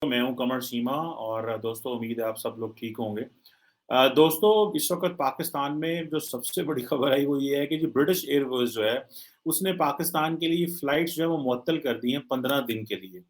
मैं हूं कमर सीमा और दोस्तों उम्मीद है आप सब लोग ठीक होंगे। दोस्तों इस वक़्त पाकिस्तान में जो सबसे बड़ी खबर आई वो ये है कि जो ब्रिटिश एयरवेज़ जो है, उसने पाकिस्तान के लिए फ्लाइट्स जो है वो मुअत्तल कर दी हैं 15 दिन के लिए।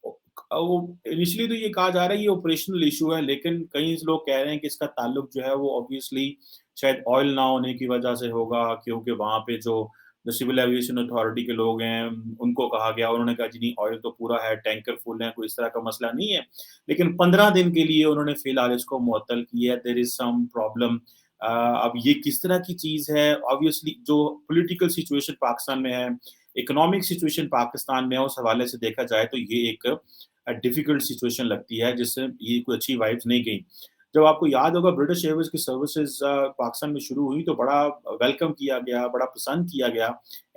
ओ वो इनिशियली तो ये कहा जा रहा है ये ऑपरेशनल इश्यू है, लेकिन कई लोग कह रहे हैं कि इसका ताल्लुक जो है वो ऑब्वियसली शायद ऑयल ना होने की वजह से होगा, क्योंकि वहाँ पे जो सिविल एविएशन अथॉरिटी के लोग हैं, उनको कहा गया, उन्होंने कहा जी नहीं, ऑयल तो पूरा है, टैंकर फुल है, कोई इस तरह का मसला नहीं है। लेकिन 15 दिन के लिए उन्होंने फिलहाल इसको मुअत्तल किया है, देयर इज़ सम प्रॉब्लम। अब ये किस तरह की चीज़ है, ऑब्वियसली जो पॉलिटिकल सिचुएशन पाकिस्तान में है, इकोनॉमिक सिचुएशन पाकिस्तान में है, उस हवाले से देखा जाए तो ये एक डिफ़िकल्ट सिचुएशन लगती है, जिससे ये कोई अच्छी वाइब्स नहीं गई। जब आपको याद होगा ब्रिटिश एयरवेज़ की सर्विसेज़ पाकिस्तान में शुरू हुई तो बड़ा वेलकम किया गया, बड़ा पसंद किया गया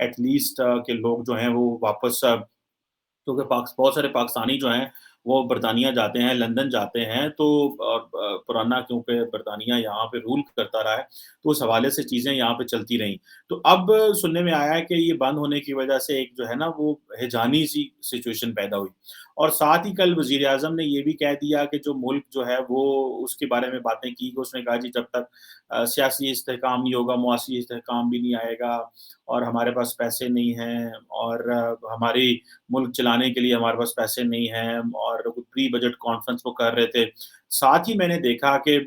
एट लीस्ट कि लोग जो हैं वो वापस क्योंकि बहुत सारे पाकिस्तानी जो हैं, वो बरतानिया जाते हैं, लंदन जाते हैं, तो पुराना क्योंकि बरतानिया यहाँ पे रूल करता रहा है, तो उस हवाले से चीज़ें यहाँ पे चलती रहीं। तो अब सुनने में आया है कि ये बंद होने की वजह से एक जो है ना, वो हिजानी-सी सिचुएशन पैदा हुई और साथ ही कल वज़ीर-ए-आज़म ने ये भी कह दिया कि जो मुल्क जो है, वो उसके बारे में बातें की कि उसने कहा, "जी, जब तक सियासी इस्तेहकाम नहीं होगा, मुआशी इस्तेहकाम भी नहीं आएगा और हमारे पास पैसे नहीं हैं और हमारी मुल्क चलाने के लिए हमारे पास पैसे नहीं हैं और प्री बजट कॉन्फ्रेंस वो कर रहे थे। साथ ही मैंने देखा कि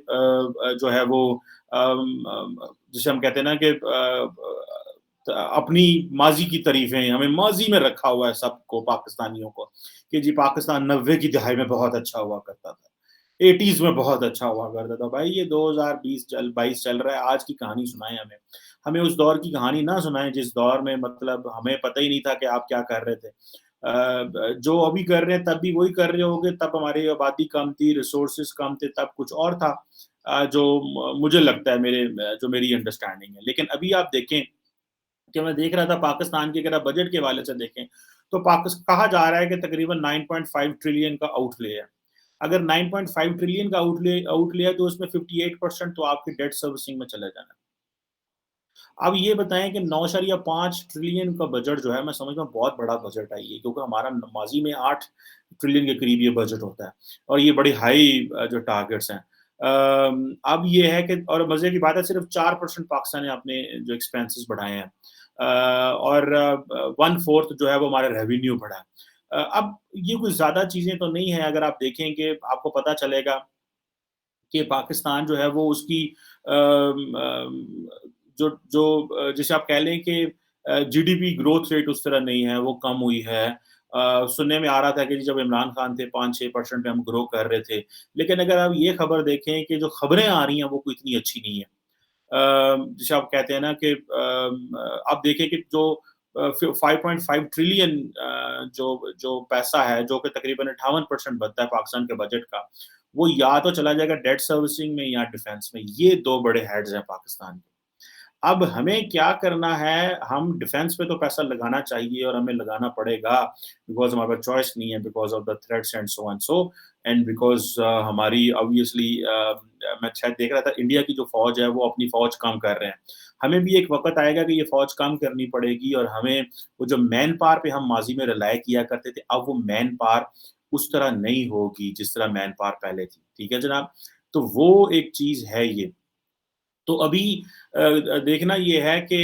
जो है वो जिसे हम कहते हैं ना कि अपनी माज़ी की तारीफ़ें हमें माज़ी में रखा हुआ है सबको पाकिस्तानियों को कि जी पाकिस्तान 90 की दहाई में बहुत अच्छा हुआ करता था। 80s में बहुत अच्छा हुआ करता था। भाई ये 2022 चल रहा है, आज की कहानी सुनाएँ हमें। हमें उस दौर की कहानी ना सुनाएँ जिस दौर में मतलब हमें पता ही नहीं था कि आप क्या कर रहे थे। जो अभी कर रहे हैं तब भी वही कर रहे होंगे, तब हमारी आबादी कम थी, रिसोर्सेज़ कम थे, तब कुछ और था। जो मुझे लगता है जो मेरी अंडरस्टैंडिंग है। लेकिन अभी आप देखें कि मैं देख रहा था पाकिस्तान के अगर आप बजट के हवाले से देखें, तो कहा जा रहा है कि तकरीबन 9.5 ट्रिलियन का आउटले है। अगर 9.5 ट्रिलियन का आउटले है तो उसमें 58% तो आपकी डेट सर्विसिंग में चला जाना है। अब ये बताएँ कि 9.5 ट्रिलियन का बजट जो है, मैं समझता हूँ बहुत बड़ा बजट है ये, क्योंकि हमारा माज़ी में 8 ट्रिलियन के करीब ये बजट होता है और ये बड़ी हाई जो टारगेट्स हैं। अब ये है कि और मज़े की बात है सिर्फ़ 4% पाकिस्तान ने अपने जो एक्सपेंसेस बढ़ाए हैं और 1/4 जो है वो हमारा रेवेन्यू बढ़ा है। अब ये कुछ ज़्यादा चीज़ें तो नहीं हैं, अगर आप देखेंगे आपको पता चलेगा कि पाकिस्तान जो है वो उसकी जो जो जैसे आप कह लें कि जीडीपी ग्रोथ रेट उस तरह नहीं है, वो कम हुई है। सुनने में आ रहा था कि जब इमरान खान थे 5-6% पे हम ग्रो कर रहे थे। लेकिन अगर आप ये खबर देखें कि जो खबरें आ रही हैं वो कोई इतनी अच्छी नहीं है। जैसे आप कहते हैं ना कि आप देखिए कि जो 5.5 ट्रिलियन जो जो पैसा है, जो कि तकरीबन 58% बनता है पाकिस्तान के बजट का, वो या तो चला जाएगा डेट सर्विसिंग में या डिफेंस में। ये 2 बड़े हेड्स हैं पाकिस्तान के। अब हमें क्या करना है, हम डिफेंस पे तो पैसा लगाना चाहिए और हमें लगाना पड़ेगा, बिकॉज़ हमारे पास चॉइस नहीं है, because of the threats and so and because हमारी ऑब्वियसली मैं शायद देख रहा था इंडिया की जो फ़ौज है, वो अपनी फ़ौज कम कर रहे हैं। हमें भी एक वक़्त आएगा कि ये फ़ौज कम करनी पड़ेगी और हमें वो जो मैन पावर पे हम माज़ी में रिलाय किया करते थे, अब वो मैन पावर उस तरह नहीं होगी, जिस तरह मैन पावर पहले थी। ठीक है जनाब? तो वो एक चीज़ है ये। तो अभी देखना ये है कि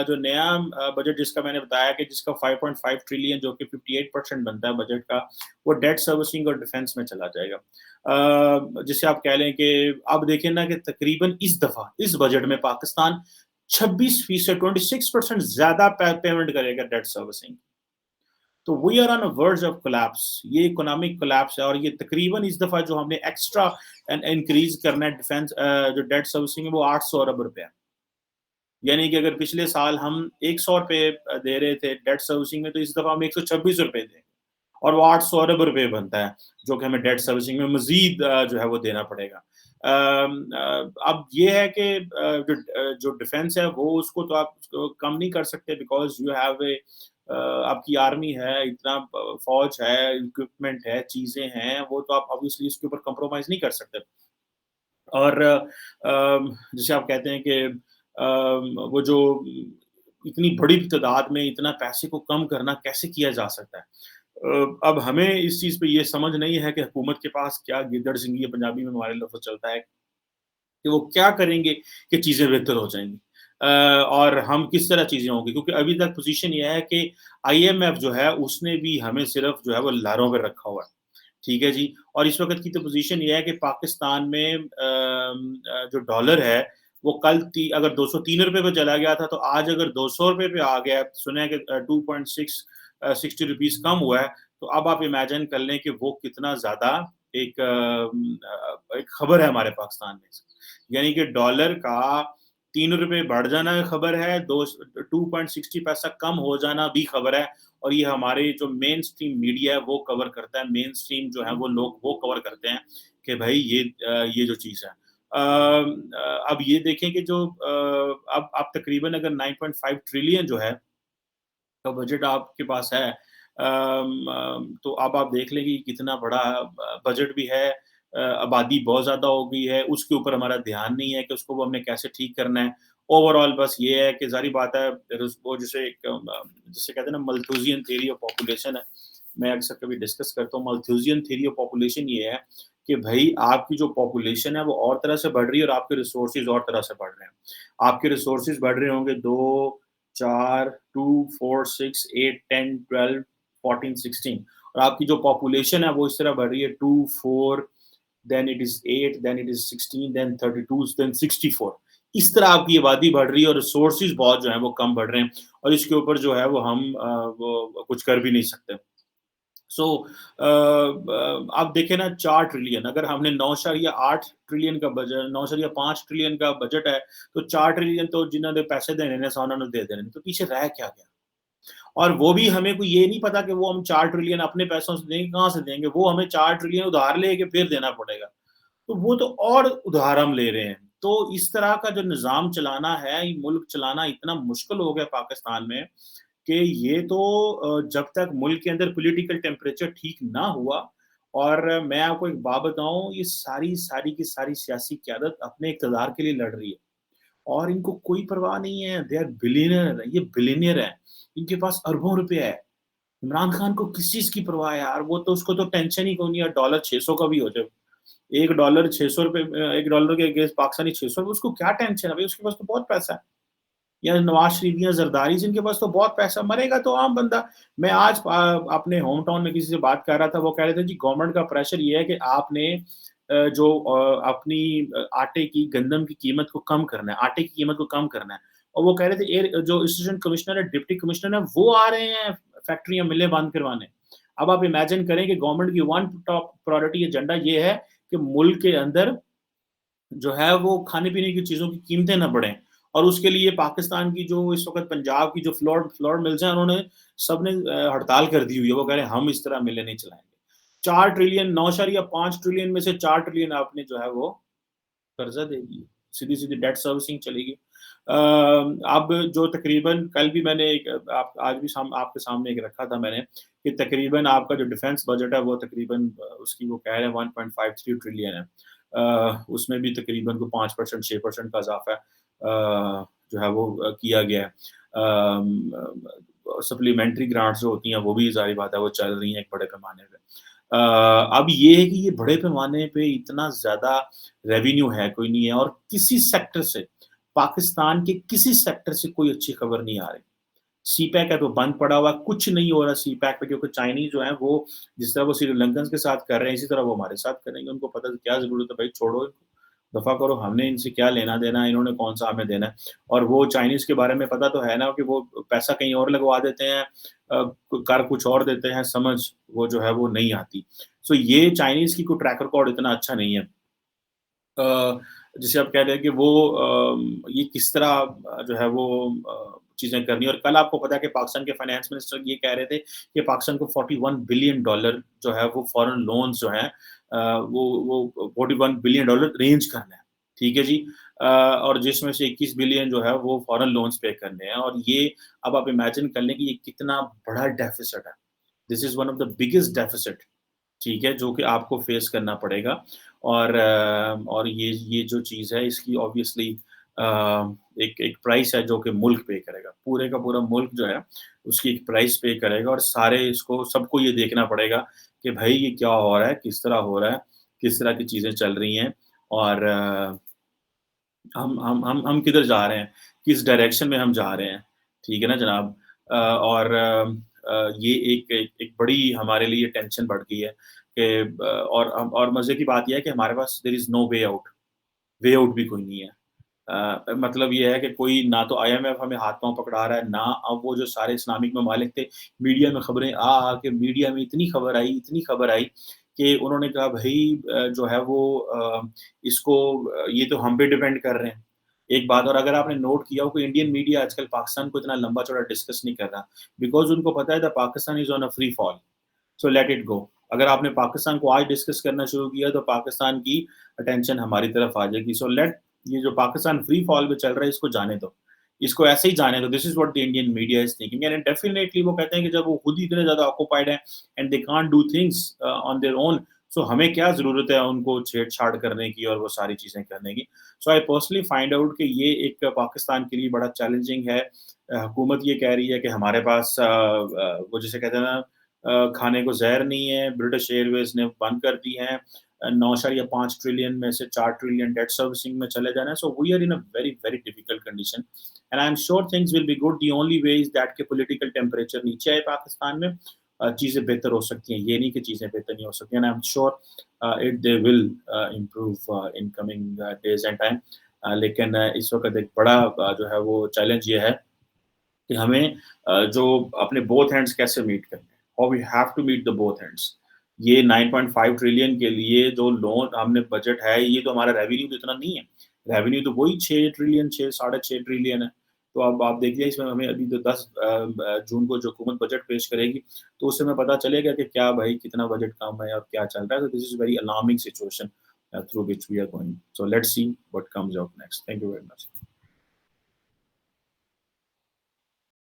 जो नया बजट जिसका मैंने बताया कि जिसका 5.5 ट्रिलियन जो कि 58% बनता है बजट का, वो डेट सर्विसिंग और डिफेंस में चला जाएगा। जिसे आप कह लें कि अब देखिए ना कि तकरीबन इस दफ़ा इस बजट में पाकिस्तान 26% 26% ज़्यादा पेमेंट करेगा डेट सर्विसिंग। तो we are on a verge of collapse. ये इकोनॉमिक कोलैप्स है और ये तकरीबन इस दफ़ा जो हमने एक्स्ट्रा इंक्रीज़ करना है डिफेंस जो डेट सर्विसिंग है वो 800 अरब रुपए है। यानी कि अगर पिछले साल हम ₹100 दे रहे थे डेट सर्विसिंग में, तो इस दफ़ा हम ₹126 देंगे और वो 800 अरब रुपए बनता है, जो कि हमें डेट सर्विसिंग में मज़ीद जो है वो देना पड़ेगा। अब ये है कि जो डिफेंस है वो उसको तो आप उसको कम नहीं कर सकते, बिकॉज़ यू हैव आपकी आर्मी है, इतना फ़ौज है, इक्विपमेंट है, चीज़ें हैं, वो तो आप ऑब्वियसली इसके ऊपर कॉम्प्रोमाइज़ नहीं कर सकते। और जैसे आप कहते हैं कि वो जो इतनी बड़ी तादाद में इतना पैसे को कम करना कैसे किया जा सकता है? अब हमें इस चीज़ पे ये समझ नहीं है कि हुकूमत के पास क्या गिद्दड़ सिंगी है, पंजाबी में हमारे लफ़्ज़ चलता है कि वो क्या करेंगे कि चीज़ें बेहतर हो जाएँगी। और हम किस तरह चीज़ें होंगी, क्योंकि अभी तक पोज़ीशन ये है कि आईएमएफ जो है उसने भी हमें सिर्फ़ जो है वो लारों पे रखा हुआ है। ठीक है जी? और इस वक़्त की तो पोज़ीशन ये है कि पाकिस्तान में जो डॉलर है, वो कल ती अगर ₹203 पे चला गया था, तो आज अगर ₹200 पे आ गया है, सुना है कि 2.6 60 रुपीज़ कम हुआ है, तो अब आप इमेजिन कर लें कि वो कितना ज़्यादा एक खबर है हमारे पाकिस्तान में। यानी कि डॉलर का ₹3 बढ़ जाना खबर है, 2.60 पैसा कम हो जाना भी खबर है, और ये हमारे जो मेन स्ट्रीम मीडिया है वो कवर करता है, मेन स्ट्रीम जो है वो लोग वो कवर करते हैं कि भाई ये जो चीज़ है। अब ये देखें कि जो अब तकरीबन अगर 9.5 ट्रिलियन जो है का बजट आपके पास है, तो अब आप देख लें कि कितना बड़ा बजट भी है। आबादी बहुत ज़्यादा हो गई है, उसके ऊपर हमारा ध्यान नहीं है कि उसको वो हमने कैसे ठीक करना है। ओवरऑल बस ये है कि ज़ाहिर बात है, वो जिसे कहते हैं ना, माल्थुसियन थ्योरी ऑफ पॉपुलेशन है। मैं अक्सर कभी डिस्कस करता हूँ, माल्थुसियन थ्योरी ऑफ पॉपुलेशन ये है कि भई आपकी जो पॉपुलेशन है वो और तरह से बढ़ रही है और आपके रिसोर्सेज़ और तरह से बढ़ रहे हैं। आपके रिसोर्सेज़ बढ़ रहे होंगे 2, 4, 2, 4, 6, 8, 10, 12, 14, 16, और आपकी जो पॉपुलेशन है वो इस तरह बढ़ रही है 2, 4, then it is 8, then it is 16, then 32, then 64। इस तरह आपकी आबादी बढ़ रही है और रिसोर्सेज़ बहुत जो हैं वो कम बढ़ रहे हैं, और इसके ऊपर जो है वो हम वो कुछ कर भी नहीं सकते। सो आप देखें ना, 4 ट्रिलियन, अगर हमने 9.8 ट्रिलियन का बजट, 9.5 ट्रिलियन का बजट है, तो 4 ट्रिलियन तो जिन्होंने पैसे देने हैं सो उन्होंने दे देने, तो पीछे रह क्या गया? और वो भी हमें को ये नहीं पता कि वो हम 4 ट्रिलियन अपने पैसों से देंगे, कहाँ से देंगे? वो हमें 4 ट्रिलियन उधार लेके फिर देना पड़ेगा। तो वो तो और उधार हम ले रहे हैं। तो इस तरह का जो निज़ाम चलाना है, ये मुल्क चलाना इतना मुश्किल हो गया पाकिस्तान में कि ये तो जब तक मुल्क के अंदर पॉलिटिकल टेम्परेचर ठीक ना हुआ, और मैं आपको एक बात बताऊँ, ये सारी की सारी सियासी क़यादत अपने इक़्तिदार के लिए लड़ रही है और इनको कोई परवाह नहीं है, दे आर बिलियनियर, ये बिलियनियर हैं, इनके पास अरबों रुपए है। इमरान खान को किस चीज़ की परवाह है यार, वो तो उसको तो टेंशन ही कोई नहीं है, डॉलर 600 का भी हो जाए। 1 डॉलर ₹600 1 डॉलर के अगेंस्ट पाकिस्तानी ₹600, उसको क्या टेंशन है भई, उसके पास तो बहुत पैसा है। या नवाज़ शरीफ या ज़रदारी, जिनके पास तो बहुत पैसा, मरेगा तो आम बंदा। मैं आज अपने होम टाउन में किसी से बात कर रहा था, वो कह रहे थे जी गवर्नमेंट का प्रेशर ये है कि आपने अपनी आटे की, गंदम की कीमत को कम करना है, आटे की कीमत को कम करना है। और वो कह रहे थे जो असिस्टेंट कमिश्नर है, डिप्टी कमिश्नर है, वो आ रहे हैं फैक्ट्रियाँ, मिलें बंद करवाने। अब आप इमेजिन करें कि गवर्नमेंट की वन टॉप प्रायोरिटी एजेंडा ये है कि मुल्क के अंदर जो है वो खाने-पीने की चीज़ों की कीमतें ना बढ़ें, और उसके लिए पाकिस्तान की जो इस वक़्त पंजाब की जो फ्लोर मिल्स हैं, उन्होंने सबने हड़ताल कर दी हुई है। वो कह रहे हैं हम इस तरह मिलें नहीं चलाएँगे। 4 ट्रिलियन, 9.5 ट्रिलियन में से 4 ट्रिलियन आपने जो है वो कर्ज़ा दे दिए। सीधी-सीधी डेट सर्विसिंग चलेगी। अब जो तकरीबन कल भी मैंने एक आप आज भी आपके सामने एक रखा था मैंने, कि तकरीबन आपका जो डिफेंस बजट है वो तकरीबन उसकी वो कह रहे हैं 1.53 ट्रिलियन है। उसमें भी तकरीबन को 5% 6% का इज़ाफ़ा जो है वो किया गया है। सप्लीमेंट्री ग्रांट्स जो होती हैं वो भी ज़ाहिर बात है वो चल रही हैं एक बड़े पैमाने पे। अब ये है कि ये बड़े पैमाने पे इतना ज़्यादा रेवेन्यू है कोई नहीं है, और किसी सेक्टर से, पाकिस्तान के किसी सेक्टर से कोई अच्छी खबर नहीं आ रही। सीपैक है तो बंद पड़ा हुआ है, कुछ नहीं हो रहा सीपैक पे, क्योंकि चाइनीज़ जो हैं वो जिस तरह वो श्रीलंकन्स के साथ कर रहे हैं, इसी तरह वो हमारे साथ करेंगे। उनको पता है क्या ज़रूरत है, भाई छोड़ो इनको, दफ़ा करो, हमने इनसे क्या लेना-देना है, इन्होंने कौन-सा हमें देना है। और वो चाइनीज़ के बारे में पता तो है ना कि वो पैसा कहीं और लगवा देते हैं, कर कुछ और देते हैं, समझ वो जो है वो नहीं आती। सो ये चाइनीज़ की कोई ट्रैक रिकॉर्ड इतना अच्छा नहीं है। जिसे आप कह रहे हैं कि वो ये किस तरह जो है वो चीज़ें करनी है, और कल आपको पता है कि पाकिस्तान के फाइनेंस मिनिस्टर ये कह रहे थे कि पाकिस्तान को $41 बिलियन जो है वो फॉरेन लोन्स जो हैं, वो $41 बिलियन रेंज करना है, ठीक है जी? और जिसमें से 21 बिलियन जो है वो फॉरेन लोन्स पे करने हैं, और ये अब आप इमेजिन कर लें कि ये कितना बड़ा डेफ़िसिट है। This is one of the biggest deficit, ठीक है, जो कि आपको फेस करना पड़ेगा। और ये जो चीज़ है इसकी ऑब्वियसली एक एक प्राइस है जो कि मुल्क पे करेगा। पूरे का पूरा मुल्क जो है, उसकी एक प्राइस पे करेगा और सारे इसको सबको ये देखना पड़ेगा कि भई ये क्या हो रहा है, किस तरह हो रहा है, किस तरह की चीज़ें चल रही हैं और हम किधर जा रहे हैं, किस डायरेक्शन में हम जा रहे हैं, ठीक है ना जनाब? और ये एक एक एक बड़ी हमारे लिए टेंशन बढ़ गई है कि और मज़े की बात ये है कि हमारे पास there is no way out भी कोई नहीं है। मतलब ये है कि कोई ना तो आईएमएफ हमें हाथ-पाँव पकड़ा रहा है, ना अब वो जो सारे इस्लामिक ममालिक थे, मीडिया में खबरें आ के मीडिया में इतनी खबर आई कि उन्होंने कहा भई जो है वो इसको ये तो हम पे डिपेंड कर रहे हैं। एक बात और अगर आपने नोट किया हो कि इंडियन मीडिया आजकल पाकिस्तान को इतना लंबा-चौड़ा डिस्कस नहीं कर रहा, बिकॉज़ उनको पता है the Pakistan is on a free fall. So let it go. अगर आपने पाकिस्तान को आज डिस्कस करना शुरू किया तो पाकिस्तान की अटेंशन हमारी तरफ आ जाएगी। सो लेट ये जो पाकिस्तान फ्री फॉल पे चल रहा है इसको जाने दो। इसको ऐसे ही जाने दो। This is what the Indian media is thinking and definitely वो कहते हैं कि जब वो खुद ही इतने ज़्यादा ऑक्यूपाइड हैं and they can't do things on their own so हमें क्या ज़रूरत है उनको छेड़-छाड़ करने की और वो सारी चीज़ें करने की। सो आई पर्सनली फाइंड आउट कि ये एक पाकिस्तान के लिए बड़ा चैलेंजिंग है। हुकूमत ये कह रही है कि हमारे पास वो जिसे कहते हैं ना खाने को ज़हर नहीं है, ब्रिटिश एयरवेज़ ने बंद कर दी हैं। 9.5 ट्रिलियन में से 4 ट्रिलियन डेट सर्विसिंग में चले जाना है। So we are in a very, very difficult condition and I am sure things will be good. The only way is that के पॉलिटिकल टेम्परेचर नीचे आए पाकिस्तान में। चीज़ें बेहतर हो सकती हैं। ये नहीं कि चीज़ें बेहतर नहीं हो सकती and I am sure it they will improve in coming days and time. लेकिन इस वक़्त एक बड़ा जो है वो चैलेंज ये है कि हमें जो अपने बोथ एंड्स कैसे मीट करने हैं और we have to meet the both ends. ये 9.5 ट्रिलियन के लिए जो लोन हमने बजट है, ये तो हमारा रेवेन्यू तो इतना नहीं है। रेवेन्यू तो वही 6 ट्रिलियन 6 साढ़े 6 ट्रिलियन है। तो अब आप देखिए इसमें हमें अभी तो 10 जून को जो हुकूमत बजट पेश करेगी, तो उससे हमें पता चलेगा कि क्या भाई कितना बजट कम है और क्या चल रहा है। तो this is very alarming situation through which we are going. So let's see what comes out next. Thank you very much.